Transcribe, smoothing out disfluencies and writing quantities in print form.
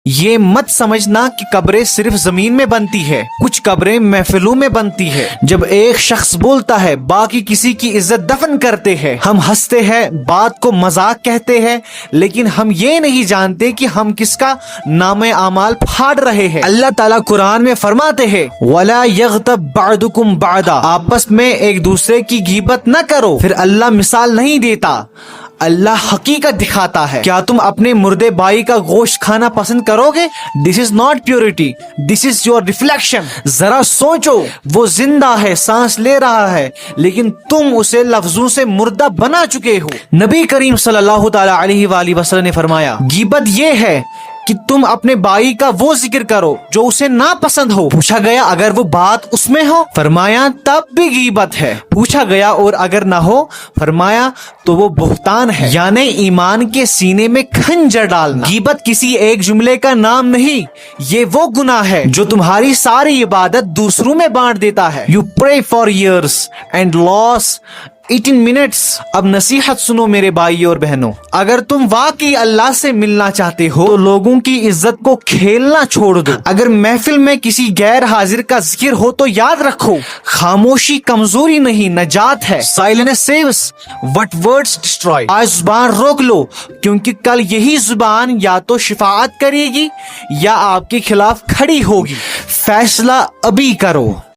یہ مت سمجھنا کہ قبریں صرف زمین میں بنتی ہے، کچھ قبریں محفلوں میں بنتی ہے۔ جب ایک شخص بولتا ہے باقی کسی کی عزت دفن کرتے ہیں، ہم ہنستے ہیں، بات کو مذاق کہتے ہیں، لیکن ہم یہ نہیں جانتے کہ ہم کس کا نام اعمال پھاڑ رہے ہیں۔ اللہ تعالیٰ قرآن میں فرماتے ہیں وَلَا يَغْتَبْ بَعْضُكُمْ بَعْضًا، آپس میں ایک دوسرے کی غیبت نہ کرو۔ پھر اللہ مثال نہیں دیتا، اللہ حقیقت دکھاتا ہے۔ کیا تم اپنے مردے بھائی کا گوشت کھانا پسند کرو گے؟ This is not purity, this is your reflection. ذرا سوچو، وہ زندہ ہے، سانس لے رہا ہے، لیکن تم اسے لفظوں سے مردہ بنا چکے ہو۔ نبی کریم صلی اللہ تعالی علیہ وآلہ وسلم نے فرمایا غیبت یہ ہے کہ تم اپنے بھائی کا وہ ذکر کرو جو اسے ناپسند ہو۔ پوچھا گیا اگر وہ بات اس میں ہو؟ فرمایا تب بھی غیبت ہے۔ پوچھا گیا اور اگر نہ ہو؟ فرمایا تو وہ بہتان ہے، یعنی ایمان کے سینے میں کھنجر ڈالنا۔ غیبت کسی ایک جملے کا نام نہیں، یہ وہ گناہ ہے جو تمہاری ساری عبادت دوسروں میں بانٹ دیتا ہے۔ You pray for years and lost 18 minutes۔ اب نصیحت سنو میرے بھائی اور بہنوں، اگر تم واقعی اللہ سے ملنا چاہتے ہو تو لوگوں کی عزت کو کھیلنا چھوڑ دو۔ اگر محفل میں کسی غیر حاضر کا ذکر ہو تو یاد رکھو خاموشی کمزوری نہیں، نجات ہے۔ Silence saves what words destroy۔ آج زبان روک لو، کیونکہ کل یہی زبان یا تو شفاعت کرے گی یا آپ کے خلاف کھڑی ہوگی۔ فیصلہ ابھی کرو۔